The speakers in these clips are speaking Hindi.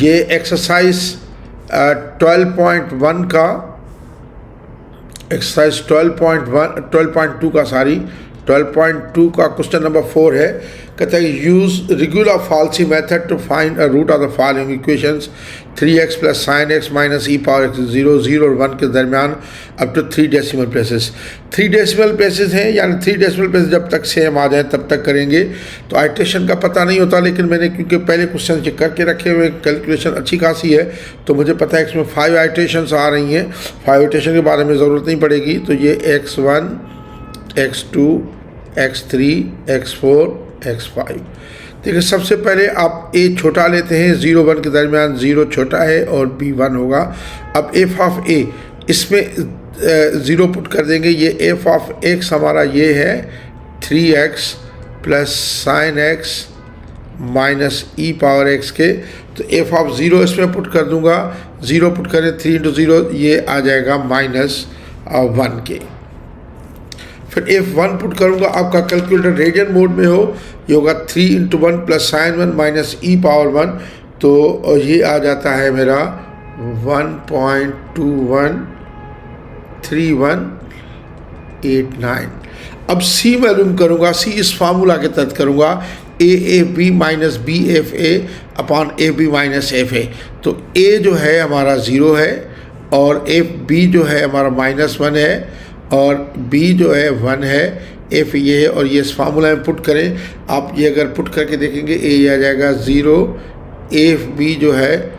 ये एक्सरसाइज 12.1 का एक्सरसाइज 12.2 का 12.2 का क्वेश्चन नंबर 4 है। कहता है use regular falsi method to find a root of the following equations 3x plus sine x minus e power x 0 0 और 1 के दरमियान up to 3 decimal places. 3 decimal places हैं, यानी 3 डेसिमल प्लेसेस जब तक सेम आ जाए तब तक करेंगे। तो आइट्रेशन का पता नहीं होता, लेकिन मैंने क्योंकि पहले क्वेश्चन चेक करके रखे हुए, कैलकुलेशन अच्छी खासी है, तो मुझे पता है इसमें 5 आइट्रेशंस आ रही हैं। 5 आइट्रेशन के बारे में ज़रूरत नहीं पड़ेगी। तो ये x1 x2 x3 x4 x5। देखिए सबसे पहले आप a छोटा लेते हैं, 0 1 के दरमियान 0 छोटा है और b 1 होगा। अब f ऑफ a इसमें 0 पुट कर देंगे। ये f ऑफ x हमारा ये है 3x plus sine x minus e power x के। तो f ऑफ 0 इसमें पुट कर दूंगा, 0 पुट करें 3 इंटू 0 ये आ जाएगा माइनस 1 के। फिर f1 पुट करूंगा, आपका कैलकुलेटर रेडियन मोड में हो, ये होगा 3 into 1 plus sign 1 minus e power 1। तो ये आ जाता है मेरा 1.213189। अब c मालूम करूंगा, c इस फार्मूला के तहत करूंगा, a minus B F A upon A B minus F A. तो a जो है हमारा 0 है और एफ बी जो है हमारा -1 है और b जो है 1 है, f ये है और ये इस फार्मूला में पुट करें। आप ये अगर पुट करके देखेंगे a ये आ जाएगा 0, एफ बी जो है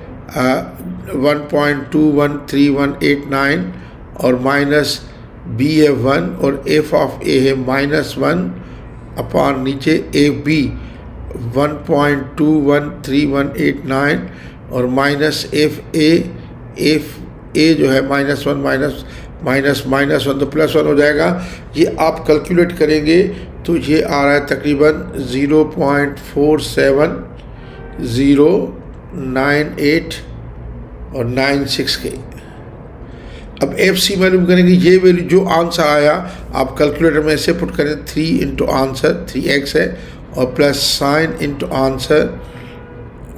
1.213189 और माइनस बी है 1 और f ऑफ a है -1 अपॉन नीचे एफ बी 1.213189 और माइनस एफ ए जो है -1 माइनस 1 तो +1 हो जाएगा। ये आप कैलकुलेट करेंगे तो ये आ रहा है तकरीबन 0.47098 और 96 के। अब एफ सी मालूम करेंगे, ये वैल्यू जो आंसर आया आप कैलकुलेटर में ऐसे पुट करें, 3 इंटू आंसर 3x है और प्लस साइन इंटू आंसर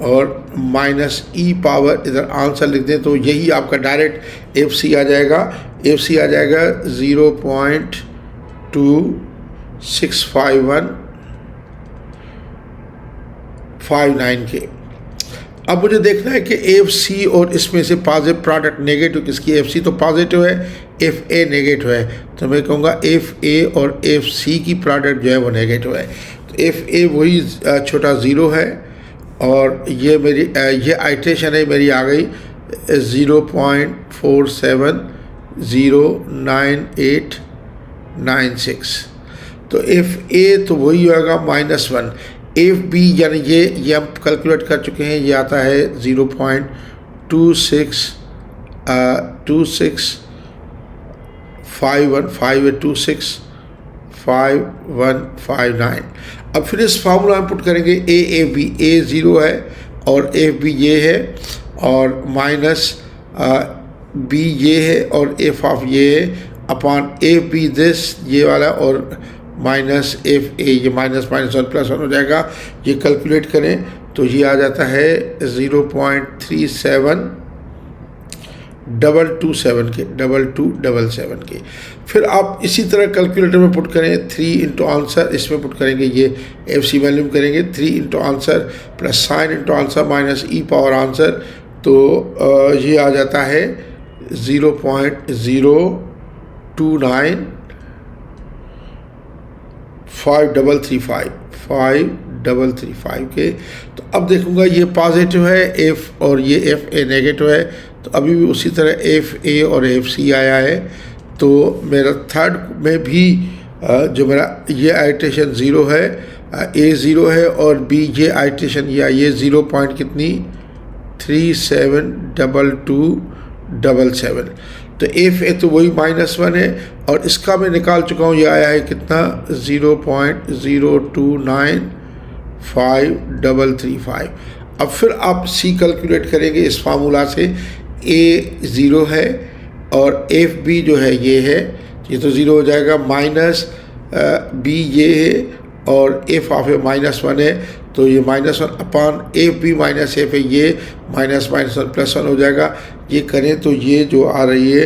और माइनस ई पावर इधर आंसर लिख दें तो यही आपका डायरेक्ट एफ सी आ जाएगा। एफ सी आ जाएगा 0.265159 के। अब मुझे देखना है कि एफ सी और इसमें से पॉजिटिव प्रोडक्ट नेगेटिव किसकी, एफ सी तो पॉजिटिव है, एफ ए नेगेटिव है, तो मैं कहूँगा एफ ए और एफ सी की प्रोडक्ट जो है वो नेगेटिव है। तो एफ ए वही छोटा 0 है और ये मेरी ये आइट्रेशन है मेरी आ गई 0.47099896। तो एफ ए तो वही होगा -1। एफ बी यानी ये हम कैलकुलेट कर चुके हैं, ये आता है 0.265159। अब फिर इस फार्मूला में पुट करेंगे ए बी, ए 0 है और एफ बी ये है और माइनस बी ये है और एफ ऑफ ये है अपॉन एफ बी दिस ये वाला और माइनस एफ ए ये माइनस +1 हो जाएगा। ये कैलकुलेट करें तो ये आ जाता है 0.37227 के। फिर आप इसी तरह कैलकुलेटर में पुट करें, 3 इंटू आंसर इसमें पुट करेंगे, ये एफ सी वैल्यूम करेंगे 3 into answer plus sine into answer minus e power answer. तो ये आ जाता है 0.0295355 के। तो अब देखूंगा ये पॉजिटिव है एफ और ये एफ ए नेगेटिव है, तो अभी भी उसी तरह एफ ए और एफ सी आया है। तो मेरा थर्ड में भी जो मेरा ये आइट्रेशन 0 है, ए 0 है और बी ये आइट्रेशन ये 0 पॉइंट कितनी 372277। तो एफ ए तो वही -1 है और इसका मैं निकाल चुका हूँ, ये आया है कितना 0.029535। अब फिर आप सी कैलकुलेट करेंगे इस फार्मूला से, ए 0 है और एफ बी जो है ये तो 0 हो जाएगा, माइनस बी ये है और एफ ऑफ ए -1 है। तो ये -1 upon F B minus F है, ये -1 +1 हो जाएगा। ये करें तो ये जो आ रही है,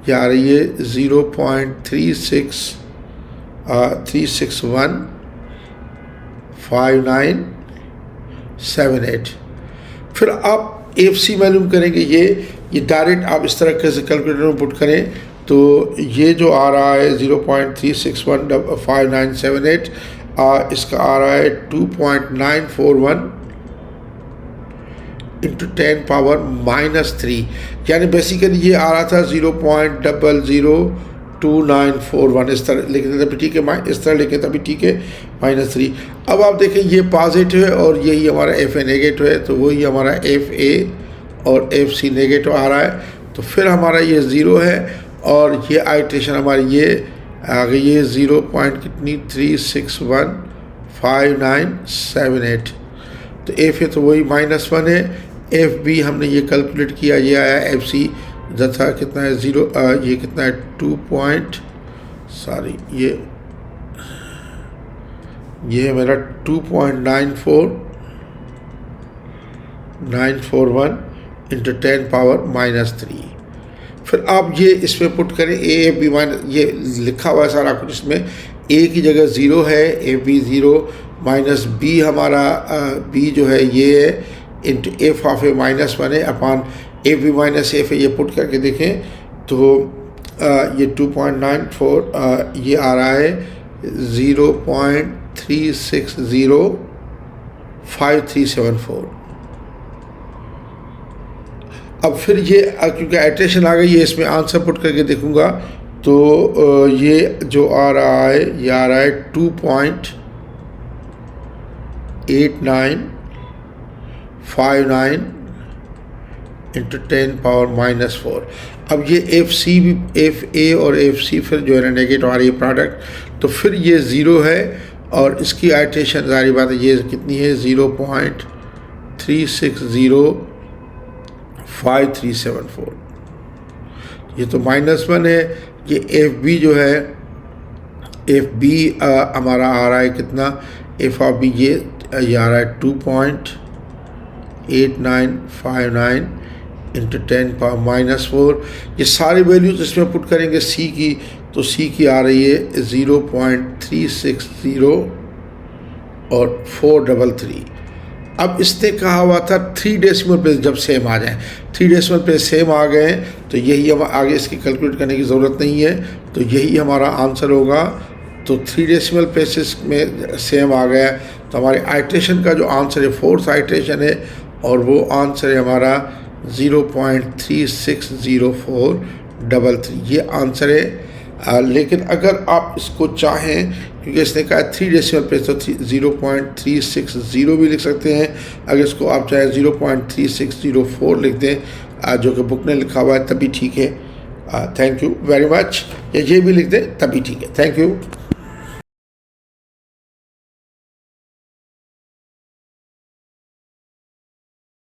ये आ रही है 0.3615978। फिर आप एफ सी मालूम करेंगे, ये डायरेक्ट आप इस तरह से कैलकुलेटर में पुट करें तो ये जो आ रहा है 0.3615978, इसका आ रहा है 2.941 इंटू 10 पावर -3, यानी बेसिकली ये आ रहा था 0.002941। इस तरह लिखते तभी ठीक है, इस तरह लिखे तभी ठीक है, -3। अब आप देखें ये पॉजिटिव है और यही हमारा एफ ए नेगेटिव है, तो वही हमारा एफ ए और एफ सी नेगेटिव आ रहा है। तो फिर हमारा ये 0 है और ये आइट्रेशन हमारी ये आ गई है 0.3615978। तो एफ ए तो वही -1 है, एफ बी हमने ये कैलकुलेट किया, ये आया एफ सी जैसा कितना है ये कितना है ये है मेरा 2.941 इंटू 10 पावर -3। फिर आप ये इसमें पुट करें ए एफ बी माइनस, ये लिखा हुआ है सारा कुछ, इसमें ए की जगह 0 है, एफ बी 0 माइनस बी हमारा बी जो है ये है इंटू एफ ऑफ ए -1 है upon F B minus F है। ये पुट करके देखें तो ये 2.94 ये आ रहा है 0.3605374। अब फिर ये क्योंकि आइट्रेशन आ गई है, इसमें आंसर पुट करके देखूंगा तो ये जो आ रहा है, ये आ रहा है 2.8959 इंटू 10 पावर -4। अब ये एफ सी भी, एफ ए और एफ सी फिर जो है ना नेगेटिव आ रही है प्रोडक्ट, तो फिर ये 0 है और इसकी आइट्रेशन सारी बात है ये कितनी है 0.3605374। ये तो -1 है। ये एफ बी जो है, एफ बी हमारा आ रहा है कितना, एफ ऑफ बी ये आ रहा है 2.8959 इंटू 10 पावर -4। ये सारी वैल्यूज इसमें पुट करेंगे सी की, तो सी की आ रही है 0.360 और 433। अब इसने कहा हुआ था 3 डेसिमल प्लेस जब सेम आ जाए, 3 डेसिमल प्लेस सेम आ गए तो यही हम आगे इसकी कैलकुलेट करने की ज़रूरत नहीं है, तो यही हमारा आंसर होगा। तो 3 डेसिमल प्लेसेस में सेम आ गया तो हमारे आइट्रेशन का जो आंसर है 4th आइट्रेशन है और वो आंसर है हमारा 0.36043। ये आंसर है। लेकिन अगर आप इसको चाहें, क्योंकि इसने कहा 3 डेसिमल प्लेस, तो 0.360 भी लिख सकते हैं। अगर इसको आप चाहें 0.3604 लिख दें जो कि बुक ने लिखा हुआ है तभी ठीक है। Thank you very much. या ये भी लिख दें तभी ठीक है। Thank you.